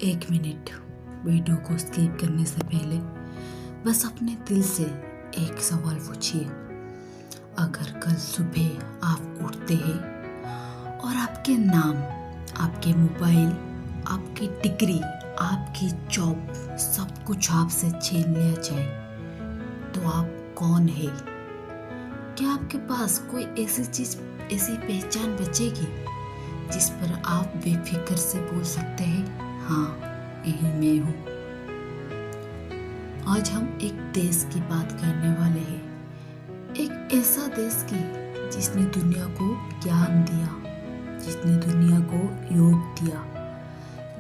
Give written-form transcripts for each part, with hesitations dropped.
एक minute video को skip करने से पहले बस अपने दिल से एक सवाल पूछिए। अगर कल सुबह आप उठते हैं और आपके नाम, आपके मोबाइल, आपकी डिग्री, आपकी जॉब सब कुछ आपसे छीन लिया जाए तो आप कौन है? क्या आपके पास कोई ऐसी चीज, ऐसी पहचान बचेगी जिस पर आप बेफिक्र से बोल सकते हैं, हाँ यही मैं हूँ। आज हम एक देश की बात करने वाले हैं, एक ऐसा देश की जिसने दुनिया को ज्ञान दिया, जिसने दुनिया को योग दिया,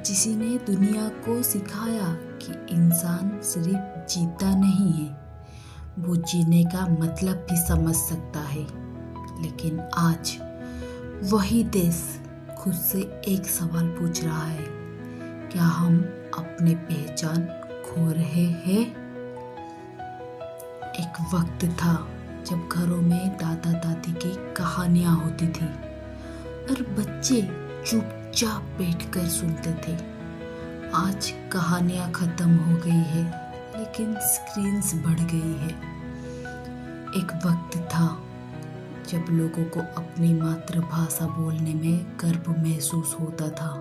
जिसने दुनिया को सिखाया कि इंसान सिर्फ जीता नहीं है, वो जीने का मतलब भी समझ सकता है। लेकिन आज वही देश खुद से एक सवाल पूछ रहा है, क्या हम अपनी पहचान खो रहे हैं? एक वक्त था जब घरों में दादा दादी की कहानियां होती थी और बच्चे चुपचाप बैठकर सुनते थे। आज कहानियां खत्म हो गई है, लेकिन स्क्रीन्स बढ़ गई है। एक वक्त था जब लोगों को अपनी मातृभाषा बोलने में गर्व महसूस होता था।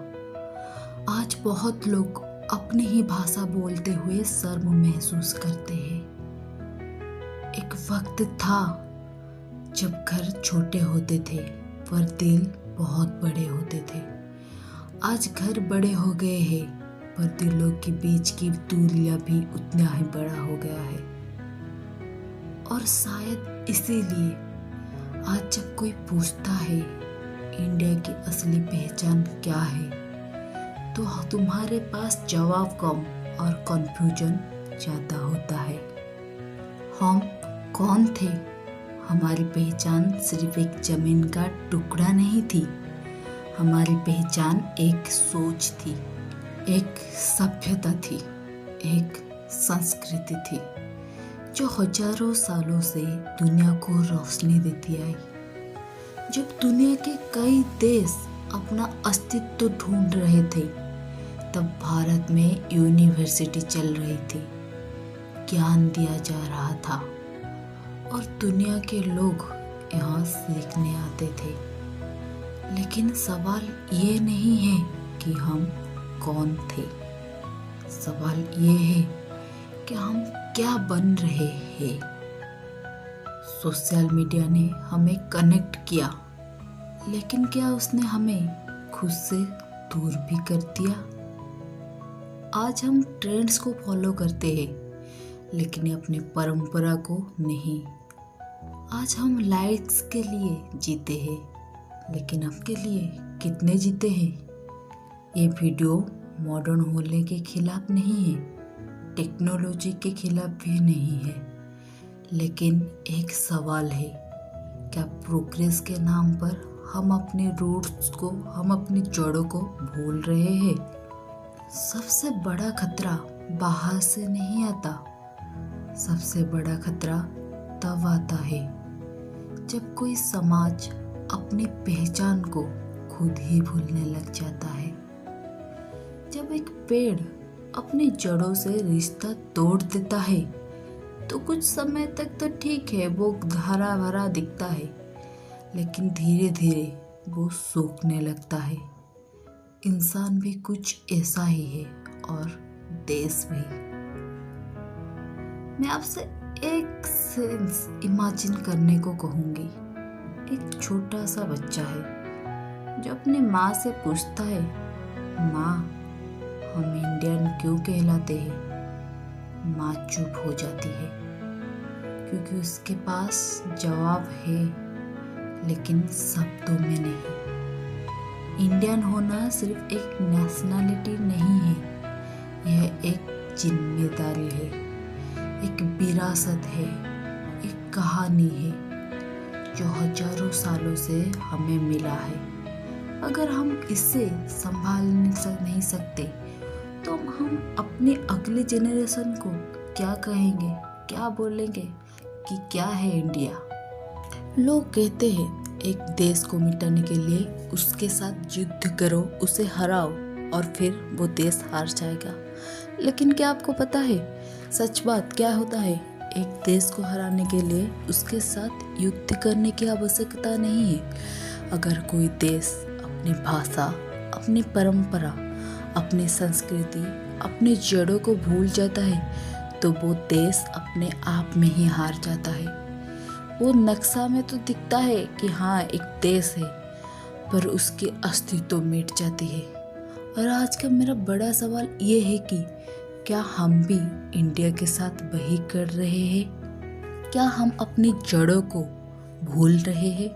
आज बहुत लोग अपनी ही भाषा बोलते हुए शर्म महसूस करते हैं। एक वक्त था जब घर छोटे होते थे पर दिल बहुत बड़े होते थे। आज घर बड़े हो गए हैं पर दिलों के बीच की दूरियां भी उतना ही बड़ा हो गया है। और शायद इसीलिए आज जब कोई पूछता है इंडिया की असली पहचान क्या है, तो तुम्हारे पास जवाब कम और कंफ्यूजन ज़्यादा होता है। हम कौन थे? हमारी पहचान सिर्फ एक जमीन का टुकड़ा नहीं थी, हमारी पहचान एक सोच थी, एक सभ्यता थी, एक संस्कृति थी जो हजारों सालों से दुनिया को रोशनी देती आई। जब दुनिया के कई देश अपना अस्तित्व ढूंढ रहे थे, तब भारत में यूनिवर्सिटी चल रही थी, ज्ञान दिया जा रहा था और दुनिया के लोग यहाँ सीखने आते थे। लेकिन सवाल ये नहीं है कि हम कौन थे, सवाल ये है कि हम क्या बन रहे हैं। सोशल मीडिया ने हमें कनेक्ट किया, लेकिन क्या उसने हमें खुद से दूर भी कर दिया? आज हम ट्रेंड्स को फॉलो करते हैं, लेकिन अपनी परंपरा को नहीं। आज हम लाइक्स के लिए जीते हैं, लेकिन आपके लिए कितने जीते हैं? ये वीडियो मॉडर्न होने के खिलाफ नहीं है, टेक्नोलॉजी के खिलाफ भी नहीं है, लेकिन एक सवाल है, क्या प्रोग्रेस के नाम पर हम अपने रूट्स को, हम अपनी जड़ों को भूल रहे हैं? सबसे बड़ा खतरा बाहर से नहीं आता, सबसे बड़ा खतरा तब आता है जब कोई समाज अपनी पहचान को खुद ही भूलने लग जाता है। जब एक पेड़ अपनी जड़ों से रिश्ता तोड़ देता है तो कुछ समय तक तो ठीक है, वो हरा भरा दिखता है, लेकिन धीरे धीरे वो सूखने लगता है। इंसान भी कुछ ऐसा ही है और देश भी। मैं आपसे एक सेंस इमेजिन करने को कहूँगी। एक छोटा सा बच्चा है जो अपनी माँ से पूछता है, माँ हम इंडियन क्यों कहलाते हैं? माँ चुप हो जाती है, क्योंकि उसके पास जवाब है, लेकिन शब्दों में नहीं। इंडियन होना सिर्फ एक नेशनलिटी नहीं है, यह एक जिम्मेदारी है, एक विरासत है, एक कहानी है जो हजारों सालों से हमें मिला है। अगर हम इसे संभाल नहीं सकते तो हम अपने अगले जनरेशन को क्या कहेंगे, क्या बोलेंगे कि क्या है इंडिया? लोग कहते हैं एक देश को मिटाने के लिए उसके साथ युद्ध करो, उसे हराओ और फिर वो देश हार जाएगा। लेकिन क्या आपको पता है सच बात क्या होता है? एक देश को हराने के लिए उसके साथ युद्ध करने की आवश्यकता नहीं है। अगर कोई देश अपनी भाषा, अपनी परंपरा, अपनी संस्कृति, अपनी जड़ों को भूल जाता है तो वो देश अपने आप में ही हार जाता है। वो नक्शा में तो दिखता है कि हाँ एक देश है, पर उसकी अस्तित्व मिट जाती है। और आज का मेरा बड़ा सवाल ये है कि क्या हम भी इंडिया के साथ वही कर रहे हैं? क्या हम अपनी जड़ों को भूल रहे हैं?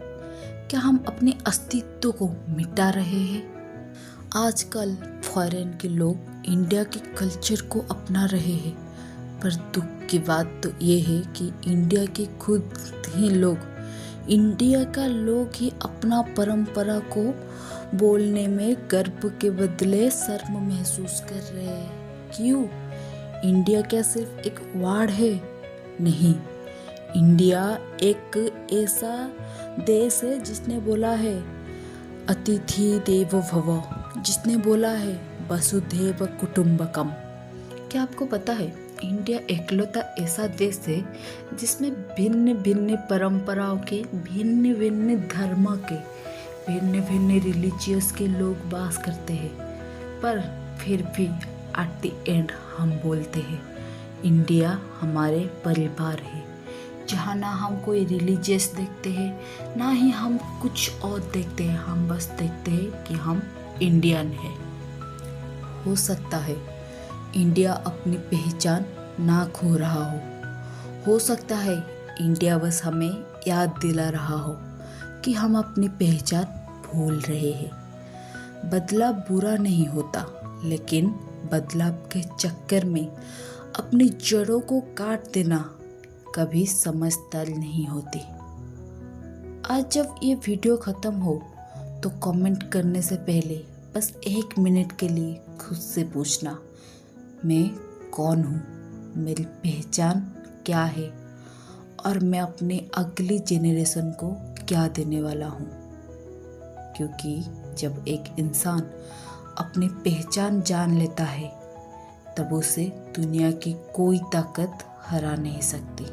क्या हम अपने अस्तित्व को मिटा रहे हैं? आजकल फॉरेन के लोग इंडिया के कल्चर को अपना रहे हैं, पर दुख की बात तो ये है कि इंडिया के खुद ही लोग, इंडिया का लोग ही अपना परंपरा को बोलने में गर्व के बदले शर्म महसूस कर रहे हैं। क्यों? इंडिया क्या सिर्फ एक वर्ड है? नहीं, इंडिया एक ऐसा देश है जिसने बोला है अतिथि देवो भव, जिसने बोला है वसुधैव कुटुंबकम। क्या आपको पता है इंडिया एकलौता ऐसा देश है जिसमें भिन्न भिन्न परंपराओं के, भिन्न भिन्न धर्म के, भिन्न भिन्न रिलीजियस के लोग वास करते हैं, पर फिर भी एट द एंड हम बोलते हैं इंडिया हमारे परिवार है, जहाँ ना हम कोई रिलीजियस देखते हैं ना ही हम कुछ और देखते हैं, हम बस देखते हैं कि हम इंडियन है। हो सकता है इंडिया अपनी पहचान ना खो रहा हो सकता है इंडिया बस हमें याद दिला रहा हो कि हम अपनी पहचान भूल रहे हैं। बदलाव बुरा नहीं होता, लेकिन बदलाव के चक्कर में अपनी जड़ों को काट देना कभी समझदारी नहीं होती। आज जब ये वीडियो ख़त्म हो तो कमेंट करने से पहले बस 1 मिनट के लिए खुद से पूछना, मैं कौन हूँ, मेरी पहचान क्या है और मैं अपने अगली जेनरेशन को क्या देने वाला हूँ। क्योंकि जब एक इंसान अपनी पहचान जान लेता है तब उसे दुनिया की कोई ताकत हरा नहीं सकती।